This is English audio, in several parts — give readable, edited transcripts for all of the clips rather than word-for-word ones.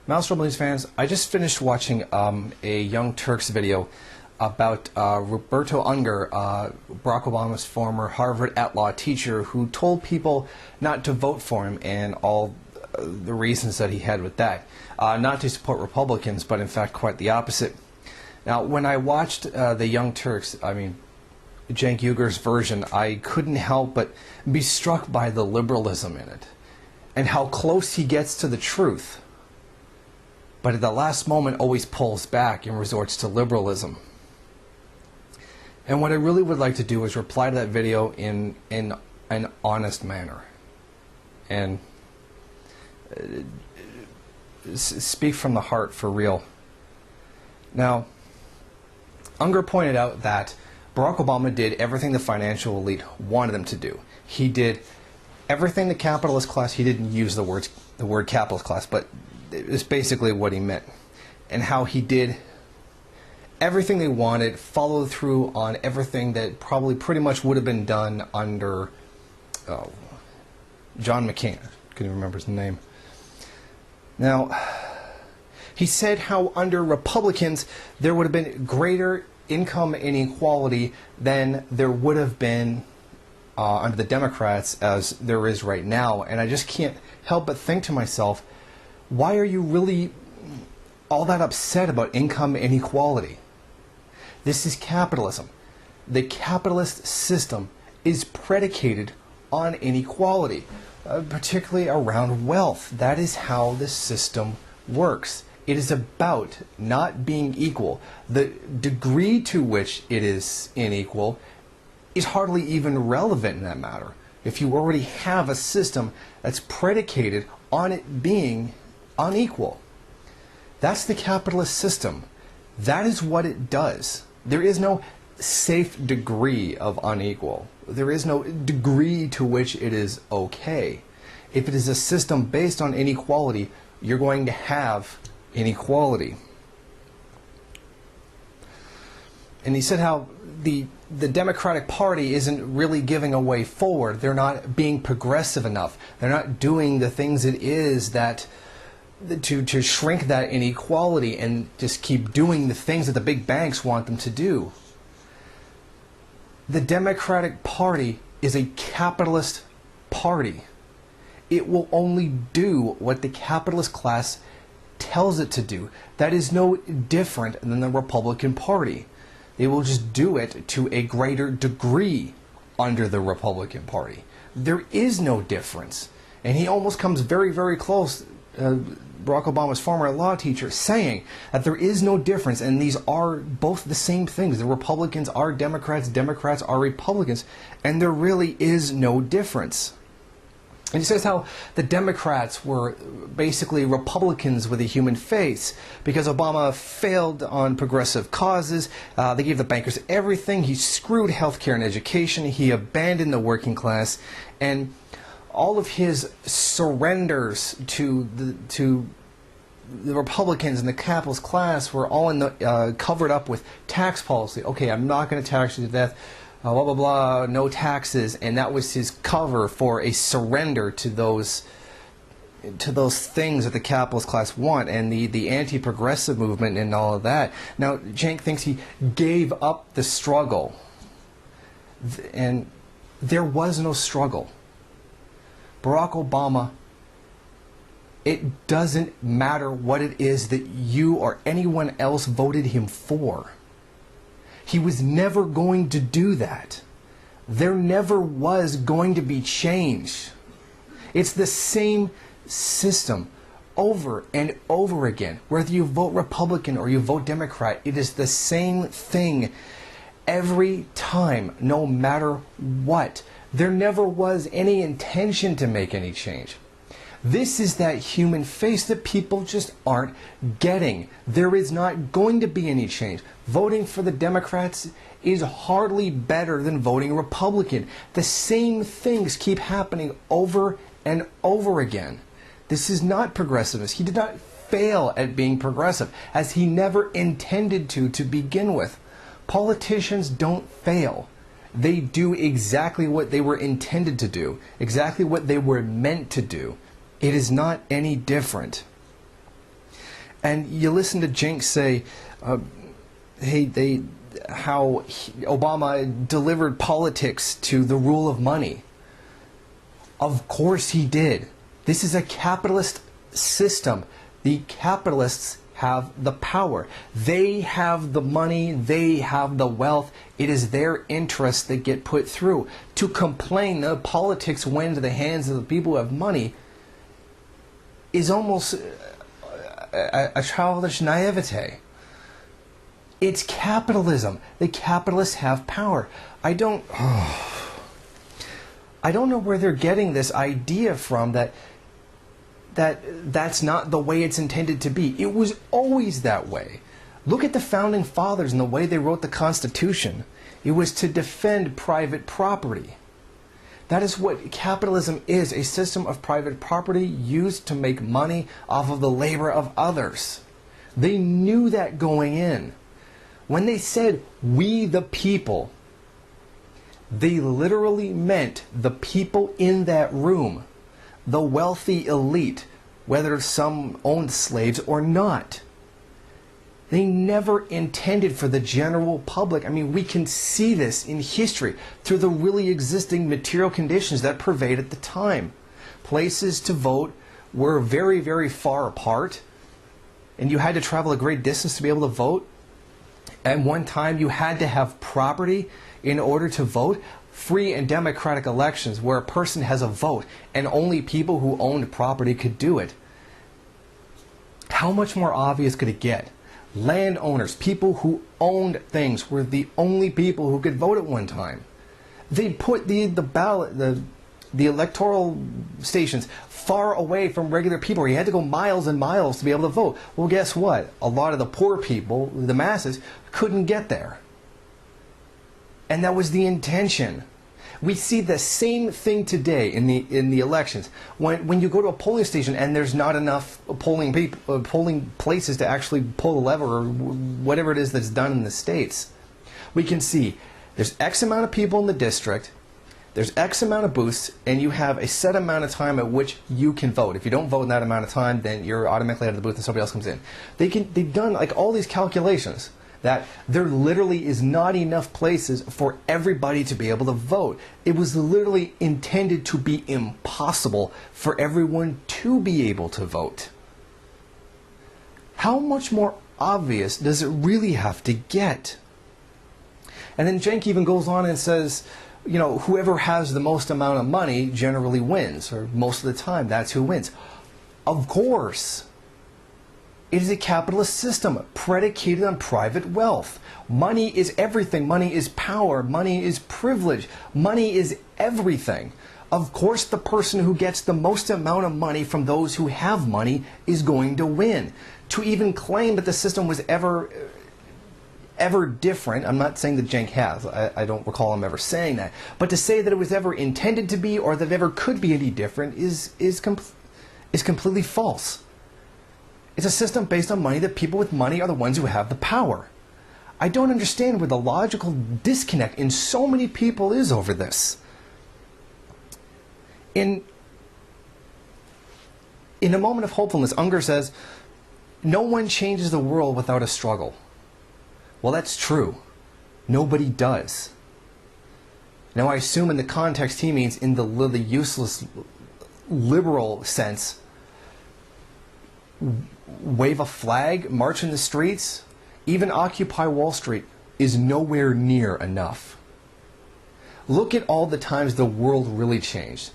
Mouse Rumblings fans, I just finished watching a Young Turks video about Roberto Unger, Barack Obama's former Harvard at-law teacher, who told people not to vote for him and all the reasons that he had with that. Not to support Republicans, but in fact quite the opposite. Now, when I watched the Young Turks, Cenk Uyghur's version, I couldn't help but be struck by the liberalism in it and how close he gets to the truth, but at the last moment always pulls back and resorts to liberalism. And what I really would like to do is reply to that video in an honest manner and speak from the heart for real. Now, Unger pointed out that Barack Obama did everything the financial elite wanted him to do. He did everything the capitalist class, he didn't use the word capitalist class, but it's basically what he meant. And how he did everything they wanted, followed through on everything that probably pretty much would have been done under John McCain. I couldn't even remember his name. Now, he said how under Republicans there would have been greater income inequality than there would have been under the Democrats as there is right now. And I just can't help but think to myself, why are you really all that upset about income inequality? This is capitalism. The capitalist system is predicated on inequality, particularly around wealth. That is how the system works. It is about not being equal. The degree to which it is unequal is hardly even relevant in that matter. If you already have a system that's predicated on it being unequal. That's the capitalist system. That is what it does. There is no safe degree of unequal. There is no degree to which it is okay. If it is a system based on inequality, you're going to have inequality. And he said how the Democratic Party isn't really giving a way forward. They're not being progressive enough. They're not doing the things it is that to shrink that inequality and just keep doing the things that the big banks want them to do. The Democratic Party is a capitalist party. It will only do what the capitalist class tells it to do. That is no different than the Republican Party. They will just do it to a greater degree under the Republican Party. There is no difference. And he almost comes very, very close, Barack Obama's former law teacher, saying that there is no difference and these are both the same things. The Republicans are Democrats, Democrats are Republicans, and there really is no difference. And he says how the Democrats were basically Republicans with a human face because Obama failed on progressive causes. They gave the bankers everything. He screwed healthcare and education. He abandoned the working class. And all of his surrenders to the Republicans and the capitalist class were all in the, covered up with tax policy. Okay, I'm not going to tax you to death. Blah, blah, blah, no taxes, and that was his cover for a surrender to those things that the capitalist class want, and the anti-progressive movement and all of that. Now, Cenk thinks he gave up the struggle, and there was no struggle. Barack Obama, it doesn't matter what it is that you or anyone else voted him for. He was never going to do that. There never was going to be change. It's the same system over and over again. Whether you vote Republican or you vote Democrat, it is the same thing every time, no matter what. There never was any intention to make any change. This is that human face that people just aren't getting. There is not going to be any change. Voting for the Democrats is hardly better than voting Republican. The same things keep happening over and over again. This is not progressiveness. He did not fail at being progressive, as he never intended to begin with. Politicians don't fail. They do exactly what they were intended to do, exactly what they were meant to do. It is not any different. And you listen to Cenk say, Obama delivered politics to the rule of money. Of course he did. This is a capitalist system. The capitalists have the power. They have the money. They have the wealth. It is their interests that get put through. To complain that politics went into the hands of the people who have money is almost a childish naivete. It's capitalism. The capitalists have power. I don't know where they're getting this idea from that's not the way it's intended to be. It was always that way. Look at the founding fathers and the way they wrote the Constitution. It was to defend private property. That is what capitalism is, a system of private property used to make money off of the labor of others. They knew that going in. When they said, "we the people," they literally meant the people in that room, the wealthy elite, whether some owned slaves or not. They never intended for the general public. I mean, we can see this in history through the really existing material conditions that pervade at the time. Places to vote were very, very far apart, and you had to travel a great distance to be able to vote. At one time, you had to have property in order to vote. Free and democratic elections where a person has a vote and only people who owned property could do it. How much more obvious could it get? Landowners, people who owned things, were the only people who could vote at one time. They put the ballot, the electoral stations far away from regular people. You had to go miles and miles to be able to vote. Well, guess what? A lot of the poor people, the masses, couldn't get there. And that was the intention. We see the same thing today in the elections. When you go to a polling station and there's not enough polling places to actually pull the lever or whatever it is that's done in the states, we can see there's X amount of people in the district, there's X amount of booths, and you have a set amount of time at which you can vote. If you don't vote in that amount of time, then you're automatically out of the booth and somebody else comes in. They've done like all these calculations that there literally is not enough places for everybody to be able to vote. It was literally intended to be impossible for everyone to be able to vote. How much more obvious does it really have to get? And then Cenk even goes on and says, you know, whoever has the most amount of money generally wins, or most of the time that's who wins. Of course. It is a capitalist system predicated on private wealth. Money is everything. Money is power. Money is privilege. Money is everything. Of course, the person who gets the most amount of money from those who have money is going to win. To even claim that the system was ever different, I'm not saying that Cenk has. I don't recall him ever saying that. But to say that it was ever intended to be or that it ever could be any different is completely false. It's a system based on money that people with money are the ones who have the power. I don't understand where the logical disconnect in so many people is over this. In a moment of hopefulness, Unger says, "No one changes the world without a struggle." Well, that's true. Nobody does. Now, I assume in the context he means in the useless liberal sense, wave a flag, march in the streets, even Occupy Wall Street is nowhere near enough. Look at all the times the world really changed.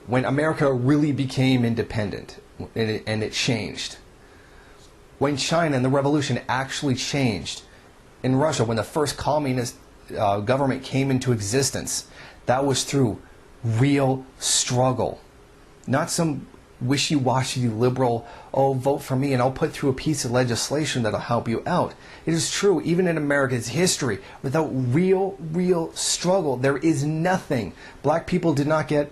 When America really became independent and it changed. When China and the revolution actually changed. In Russia, when the first communist government came into existence, that was through real struggle. Not some wishy-washy liberal, oh, vote for me and I'll put through a piece of legislation that'll help you out. It is true, even in America's history, without real struggle, there is nothing. Black people did not get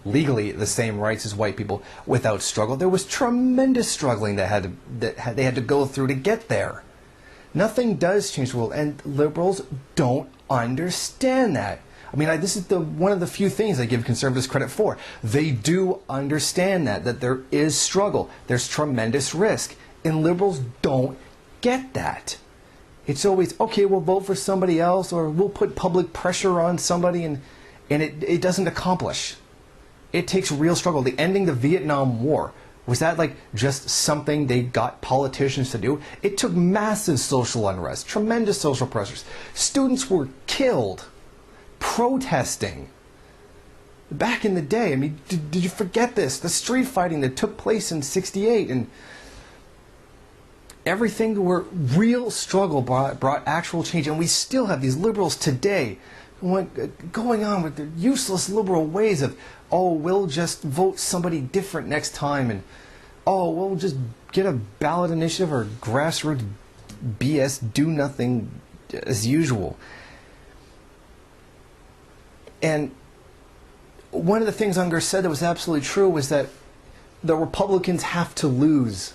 legally the same rights as white people without struggle. There was tremendous struggling that they had to go through to get there. Nothing does change the world, and liberals don't understand that. I mean, this is one of the few things I give conservatives credit for. They do understand that there is struggle. There's tremendous risk. And liberals don't get that. It's always, okay, we'll vote for somebody else, or we'll put public pressure on somebody, and it doesn't accomplish. It takes real struggle. The ending the Vietnam War, was that like just something they got politicians to do? It took massive social unrest, tremendous social pressures. Students were killed protesting. Back in the day, I mean, did you forget this? The street fighting that took place in '68, and everything where real struggle brought actual change. And we still have these liberals today going on with their useless liberal ways of, oh, we'll just vote somebody different next time, and oh, we'll just get a ballot initiative or grassroots BS, do nothing as usual. And one of the things Unger said that was absolutely true was that the Republicans have to lose.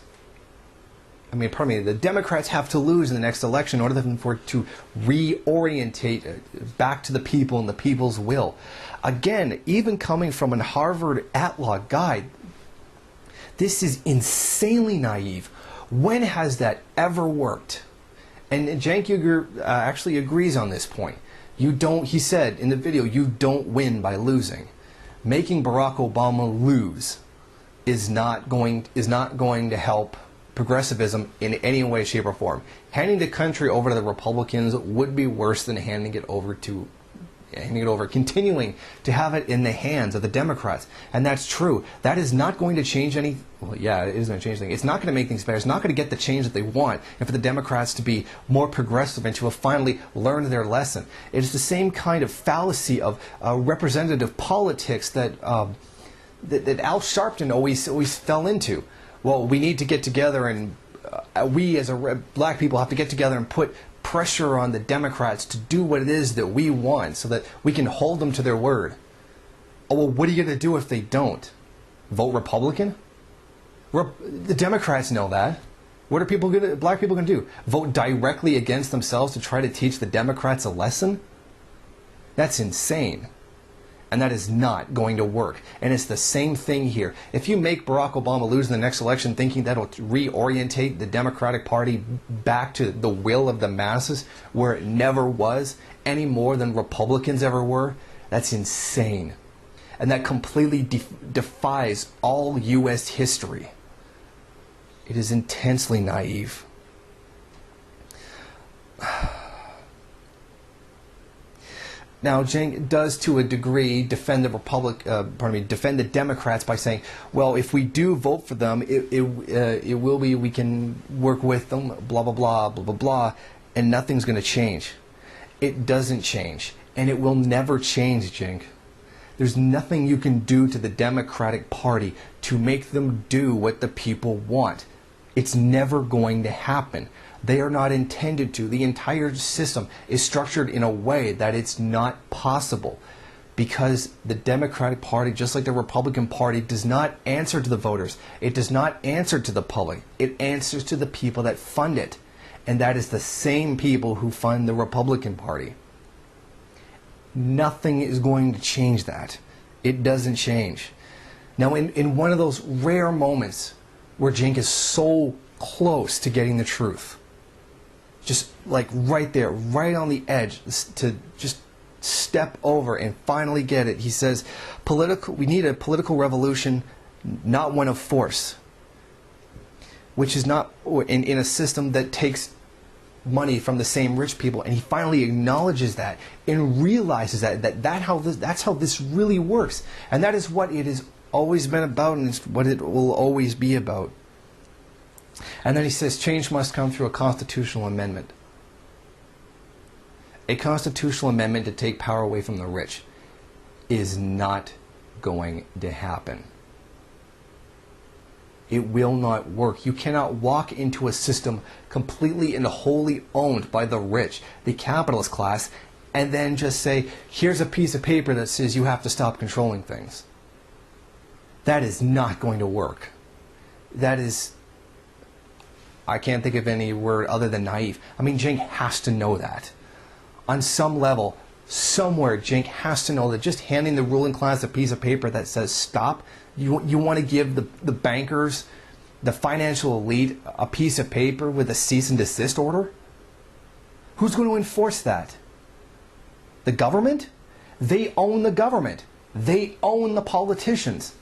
The Democrats have to lose in the next election in order for it to reorientate back to the people and the people's will. Again, even coming from a Harvard at-law guy, this is insanely naive. When has that ever worked? And Cenk actually agrees on this point. He said in the video, you don't win by losing. Making Barack Obama lose is not going to help progressivism in any way, shape, or form. Handing the country over to the Republicans would be worse than continuing to have it in the hands of the Democrats. And that's true. That is not going to change any. Well, yeah, it is going to change things. It's not going to make things better. It's not going to get the change that they want, and for the Democrats to be more progressive and to have finally learned their lesson. It is the same kind of fallacy of representative politics that Al Sharpton always fell into. Well, we need to get together, and we as black people have to get together and put pressure on the Democrats to do what it is that we want so that we can hold them to their word. Oh, well, what are you going to do if they don't? Vote Republican? The Democrats know that. What are black people going to do? Vote directly against themselves to try to teach the Democrats a lesson? That's insane. And that is not going to work. And it's the same thing here. If you make Barack Obama lose in the next election thinking that'll reorientate the Democratic Party back to the will of the masses where it never was, any more than Republicans ever were, that's insane. And that completely defies all U.S. history. It is intensely naive. Now, Cenk does, to a degree, defend the Democrats by saying, well, if we do vote for them, it will be, we can work with them, blah, blah, blah, blah, blah, blah, and nothing's going to change. It doesn't change, and it will never change, Cenk. There's nothing you can do to the Democratic Party to make them do what the people want. It's never going to happen. They are not intended to. The entire system is structured in a way that it's not possible because the Democratic Party, just like the Republican Party, does not answer to the voters. It does not answer to the public. It answers to the people that fund it. And that is the same people who fund the Republican Party. Nothing is going to change that. It doesn't change. Now, in one of those rare moments where Cenk is so close to getting the truth, just like right there, right on the edge, to just step over and finally get it. He says, we need a political revolution, not one of force, which is not in a system that takes money from the same rich people. And he finally acknowledges that and realizes that's how this really works. And that is what it has always been about, and it's what it will always be about. And then he says change must come through a constitutional amendment. A constitutional amendment to take power away from the rich is not going to happen. It will not work. You cannot walk into a system completely and wholly owned by the rich, the capitalist class, and then just say, here's a piece of paper that says you have to stop controlling things. That is not going to work. That is, I can't think of any word other than naive. I mean, Cenk has to know that. On some level, somewhere, Cenk has to know that just handing the ruling class a piece of paper that says stop, you want to give the bankers the financial elite a piece of paper with a cease and desist order? Who's going to enforce that? The government? They own the government. They own the politicians.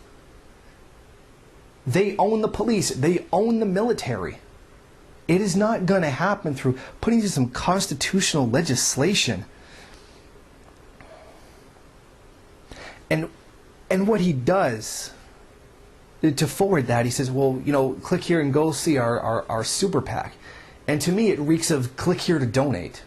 They own the police. They own the military. It is not going to happen through putting in some constitutional legislation. And what he does to forward that, he says, well, you know, click here and go see our super PAC. And to me, it reeks of click here to donate.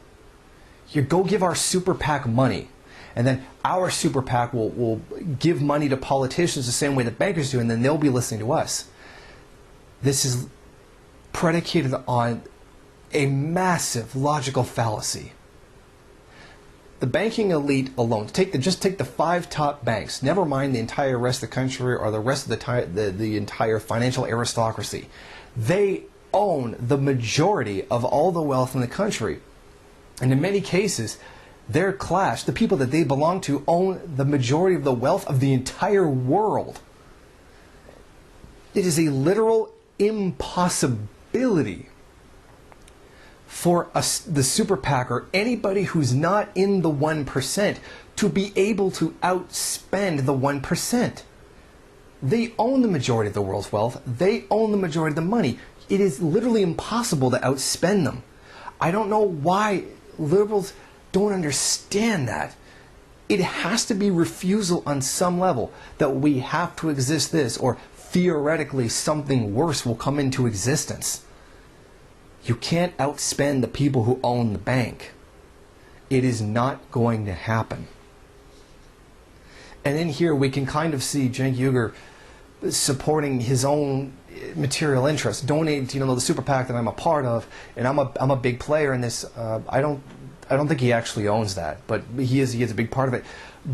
You go give our super PAC money. And then our super PAC will give money to politicians the same way that bankers do, and then they'll be listening to us. This is predicated on a massive logical fallacy. The banking elite alone, just take the 5 top banks, never mind the entire rest of the country or the rest of the entire financial aristocracy. They own the majority of all the wealth in the country. And in many cases, their class, the people that they belong to, own the majority of the wealth of the entire world. It is a literal impossibility for the super PAC or anybody who's not in the 1% to be able to outspend the 1%. They own the majority of the world's wealth. They own the majority of the money. It is literally impossible to outspend them. I don't know why liberals don't understand that. It has to be refusal on some level that we have to exist this, or theoretically something worse will come into existence. You can't outspend the people who own the bank. It is not going to happen. And in here we can kind of see Cenk Uygur supporting his own material interests. Donate to, the super PAC that I'm a part of, and I'm a big player in this. I don't think he actually owns that, but he is a big part of it.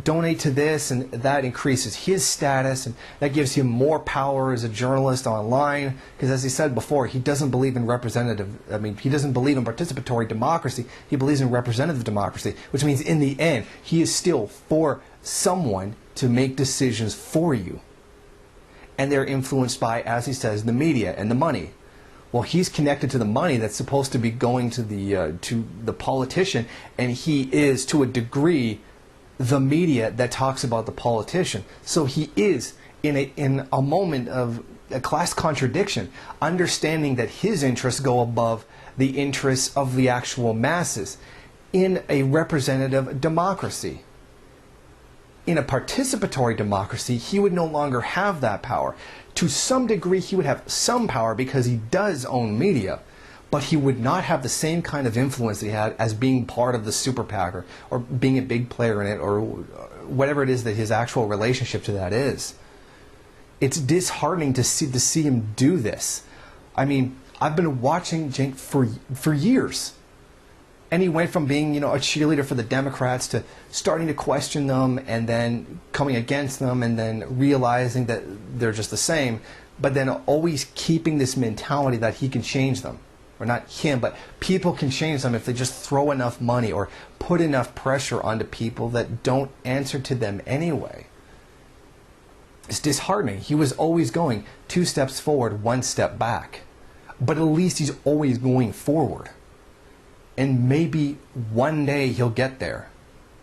Donate to this, and that increases his status, and that gives him more power as a journalist online, because as he said before, he doesn't believe in he doesn't believe in participatory democracy. He believes in representative democracy, which means in the end, he is still for someone to make decisions for you. And they're influenced by, as he says, the media and the money. Well, he's connected to the money that's supposed to be going to the politician, and he is, to a degree, the media that talks about the politician. So he is in a moment of a class contradiction, understanding that his interests go above the interests of the actual masses in a representative democracy. In a participatory democracy, he would no longer have that power. To some degree, he would have some power because he does own media, but he would not have the same kind of influence that he had as being part of the super PAC or being a big player in it, or whatever it is that his actual relationship to that is. It's disheartening to see him do this. I mean, I've been watching Cenk for years. And he went from being, a cheerleader for the Democrats to starting to question them, and then coming against them, and then realizing that they're just the same, but then always keeping this mentality that he can change them. Or not him, but people can change them if they just throw enough money or put enough pressure onto people that don't answer to them anyway. It's disheartening. He was always going 2 steps forward, 1 step back. But at least he's always going forward. And maybe one day he'll get there.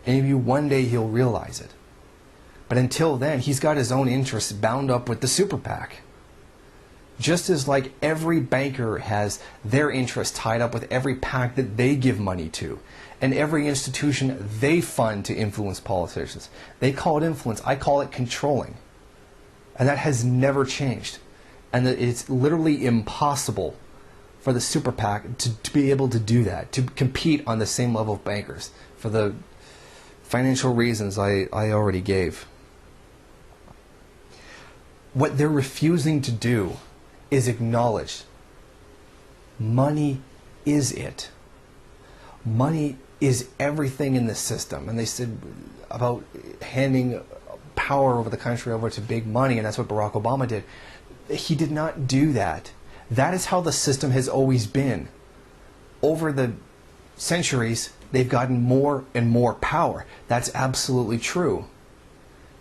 And maybe one day he'll realize it. But until then, he's got his own interests bound up with the super PAC. Just as like every banker has their interests tied up with every PAC that they give money to, and every institution they fund to influence politicians. They call it influence. I call it controlling. And that has never changed. And it's literally impossible for the super PAC to be able to do that, to compete on the same level of bankers, for the financial reasons I already gave. What they're refusing to do is acknowledge money is it. Money is everything in the system. And they said about handing power over the country over to big money, and that's what Barack Obama did. He did not do that. That is how the system has always been. Over the centuries, they've gotten more and more power. That's absolutely true.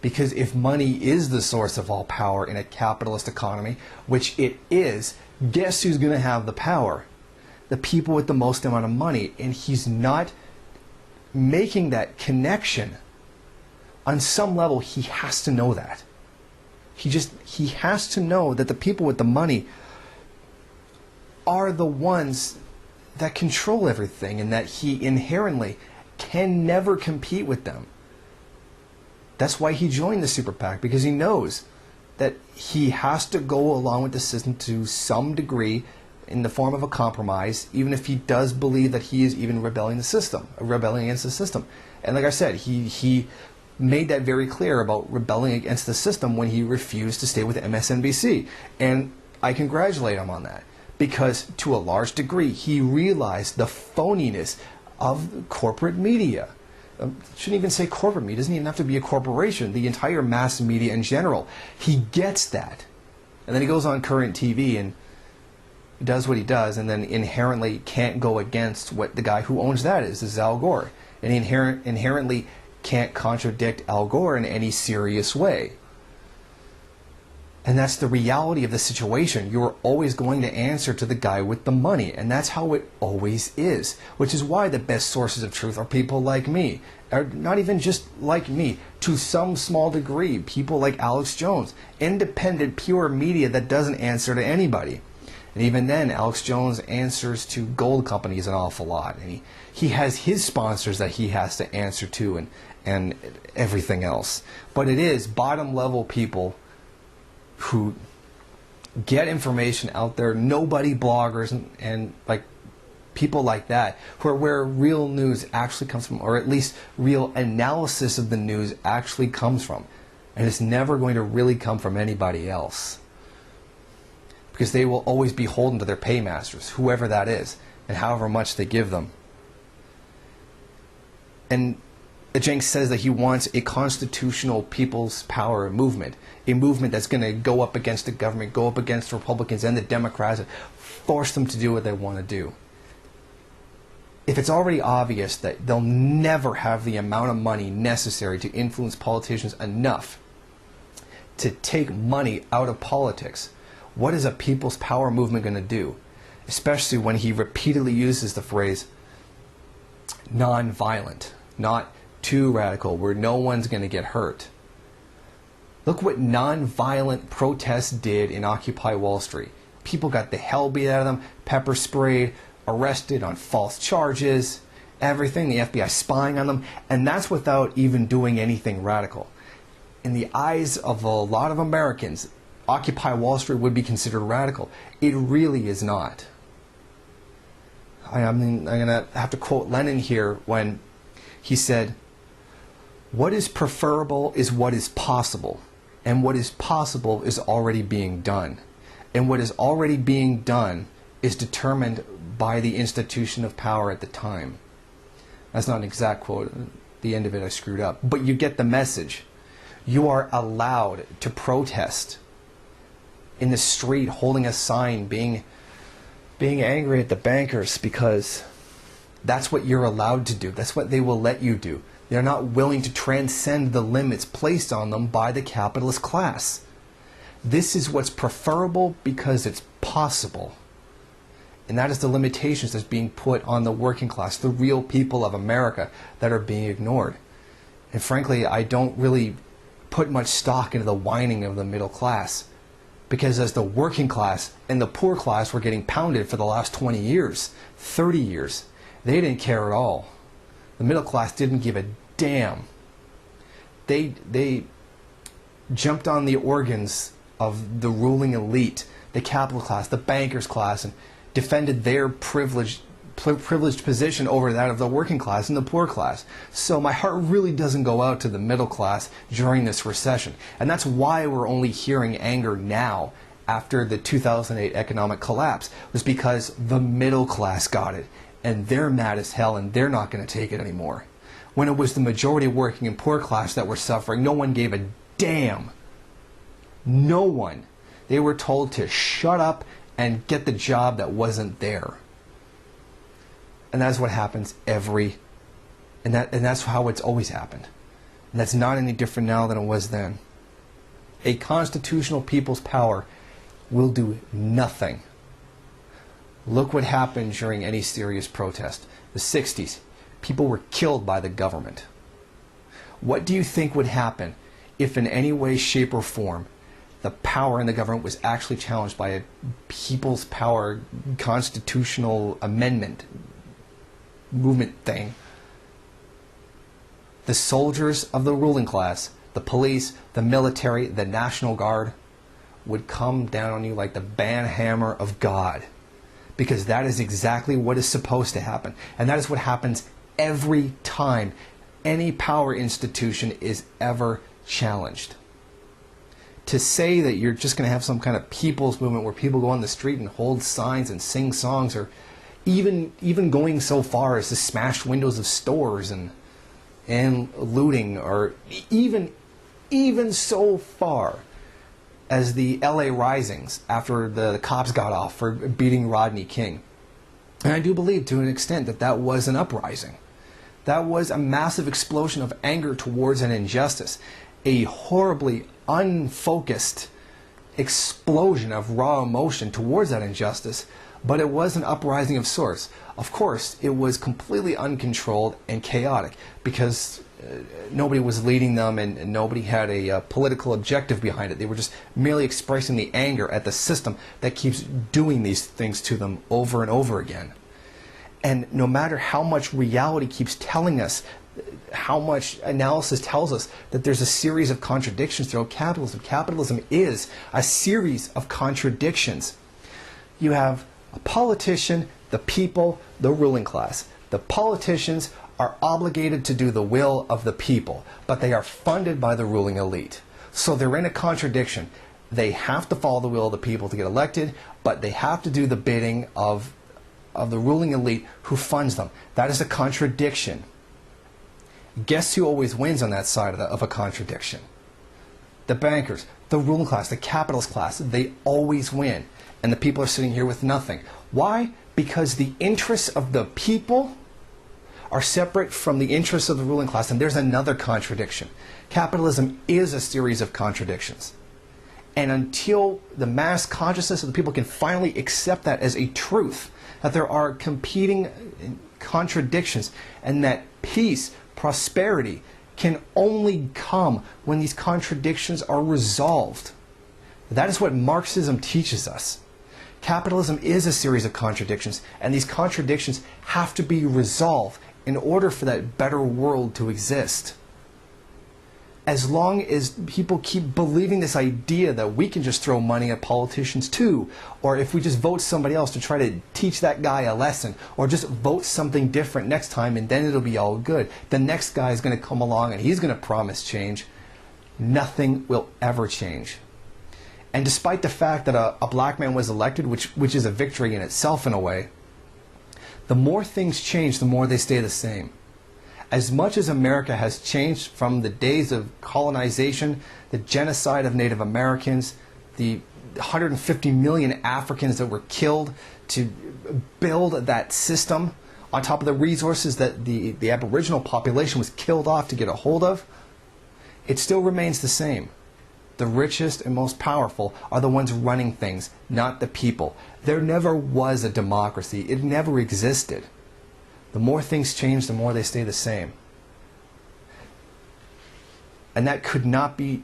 Because if money is the source of all power in a capitalist economy, which it is, guess who's going to have the power? The people with the most amount of money. And he's not making that connection. On some level, he has to know that. He has to know that the people with the money are the ones that control everything, and that he inherently can never compete with them. That's why he joined the super PAC, because he knows that he has to go along with the system to some degree in the form of a compromise, even if he does believe that he is even rebelling against the system. And like I said, he made that very clear about rebelling against the system when he refused to stay with MSNBC. And I congratulate him on that, because to a large degree he realized the phoniness of corporate media. Shouldn't even say corporate media. It doesn't even have to be a corporation. The entire mass media in general. He gets that. And then he goes on current TV and does what he does, and then inherently can't go against what the guy who owns that is Al Gore. And he inherently can't contradict Al Gore in any serious way. And that's the reality of the situation. You're always going to answer to the guy with the money. And that's how it always is. Which is why the best sources of truth are people like me. Or not even just like me. To some small degree, people like Alex Jones. Independent, pure media that doesn't answer to anybody. And even then, Alex Jones answers to gold companies an awful lot. And he has his sponsors that he has to answer to, and everything else. But it is bottom level people who get information out there, nobody bloggers and like people like that, where real news actually comes from, or at least real analysis of the news actually comes from. And it's never going to really come from anybody else. Because they will always be beholden to their paymasters, whoever that is, and however much they give them. And Cenk says that he wants a constitutional people's power movement, a movement that's going to go up against the government, go up against the Republicans and the Democrats, and force them to do what they want to do. If it's already obvious that they'll never have the amount of money necessary to influence politicians enough to take money out of politics, what is a people's power movement going to do? Especially when he repeatedly uses the phrase non-violent, not too radical, where no one's going to get hurt. Look what non-violent protests did in Occupy Wall Street. People got the hell beat out of them, pepper sprayed, arrested on false charges, everything, the FBI spying on them, and that's without even doing anything radical. In the eyes of a lot of Americans, Occupy Wall Street would be considered radical. It really is not. I'm going to have to quote Lenin here when he said, "What is preferable is what is possible, and what is possible is already being done. And what is already being done is determined by the institution of power at the time." That's not an exact quote. The end of it I screwed up. But you get the message. You are allowed to protest in the street, holding a sign, being angry at the bankers, because that's what you're allowed to do. That's what they will let you do. They're not willing to transcend the limits placed on them by the capitalist class. This is what's preferable because it's possible. And that is the limitations that's being put on the working class, the real people of America that are being ignored. And frankly, I don't really put much stock into the whining of the middle class, because as the working class and the poor class were getting pounded for the last 20 years, 30 years, they didn't care at all. The middle class didn't give a damn. They jumped on the organs of the ruling elite, the capital class, the bankers class, and defended their privileged position over that of the working class and the poor class. So my heart really doesn't go out to the middle class during this recession. And that's why we're only hearing anger now after the 2008 economic collapse, was because the middle class got it. And they're mad as hell, and they're not going to take it anymore. When it was the majority working and poor class that were suffering, no one gave a damn. No one. They were told to shut up and get the job that wasn't there. And that's what happens and that's how it's always happened. And that's not any different now than it was then. A constitutional people's power will do nothing. Look what happened during any serious protest. The 60s, people were killed by the government. What do you think would happen if in any way, shape, or form the power in the government was actually challenged by a people's power constitutional amendment movement thing? The soldiers of the ruling class, the police, the military, the National Guard would come down on you like the banhammer of God. Because that is exactly what is supposed to happen. And that is what happens every time any power institution is ever challenged. To say that you're just going to have some kind of people's movement where people go on the street and hold signs and sing songs, or even going so far as to smash windows of stores and looting, or even so far as the LA risings after the cops got off for beating Rodney King. And I do believe to an extent that that was an uprising. That was a massive explosion of anger towards an injustice, a horribly unfocused explosion of raw emotion towards that injustice, but it was an uprising of sorts. Of course, it was completely uncontrolled and chaotic because nobody was leading them, and nobody had a political objective behind it. They were just merely expressing the anger at the system that keeps doing these things to them over and over again. And no matter how much reality keeps telling us, how much analysis tells us that there's a series of contradictions throughout capitalism. Capitalism is a series of contradictions. You have a politician, the people, the ruling class. The politicians are obligated to do the will of the people, but they are funded by the ruling elite. So they're in a contradiction. They have to follow the will of the people to get elected, but they have to do the bidding of the ruling elite who funds them. That is a contradiction. Guess who always wins on that side of a contradiction? The bankers, the ruling class, the capitalist class. They always win. And the people are sitting here with nothing. Why? Because the interests of the people are separate from the interests of the ruling class. And there's another contradiction. Capitalism is a series of contradictions. And until the mass consciousness of the people can finally accept that as a truth, that there are competing contradictions, and that peace, prosperity can only come when these contradictions are resolved. That is what Marxism teaches us. Capitalism is a series of contradictions, and these contradictions have to be resolved in order for that better world to exist. As long as people keep believing this idea that we can just throw money at politicians too, or if we just vote somebody else to try to teach that guy a lesson, or just vote something different next time and then it'll be all good, the next guy is going to come along and he's going to promise change, nothing will ever change. And despite the fact that a black man was elected, which is a victory in itself in a way, the more things change, the more they stay the same. As much as America has changed from the days of colonization, the genocide of Native Americans, the 150 million Africans that were killed to build that system on top of the resources that the Aboriginal population was killed off to get a hold of, it still remains the same. The richest and most powerful are the ones running things, not the people. There never was a democracy. It never existed. The more things change, the more they stay the same. And that could not be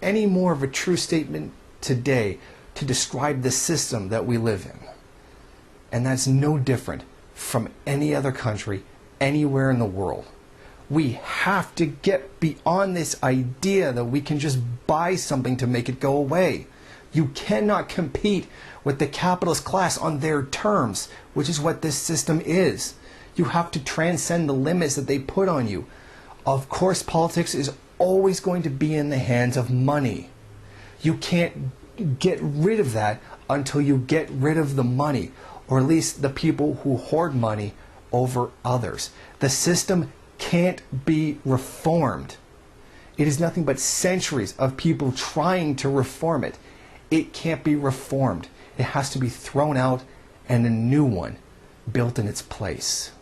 any more of a true statement today to describe the system that we live in. And that's no different from any other country anywhere in the world. We have to get beyond this idea that we can just buy something to make it go away. You cannot compete with the capitalist class on their terms, which is what this system is. You have to transcend the limits that they put on you. Of course, politics is always going to be in the hands of money. You can't get rid of that until you get rid of the money, or at least the people who hoard money over others. The system can't be reformed. It is nothing but centuries of people trying to reform it. It can't be reformed. It has to be thrown out and a new one built in its place.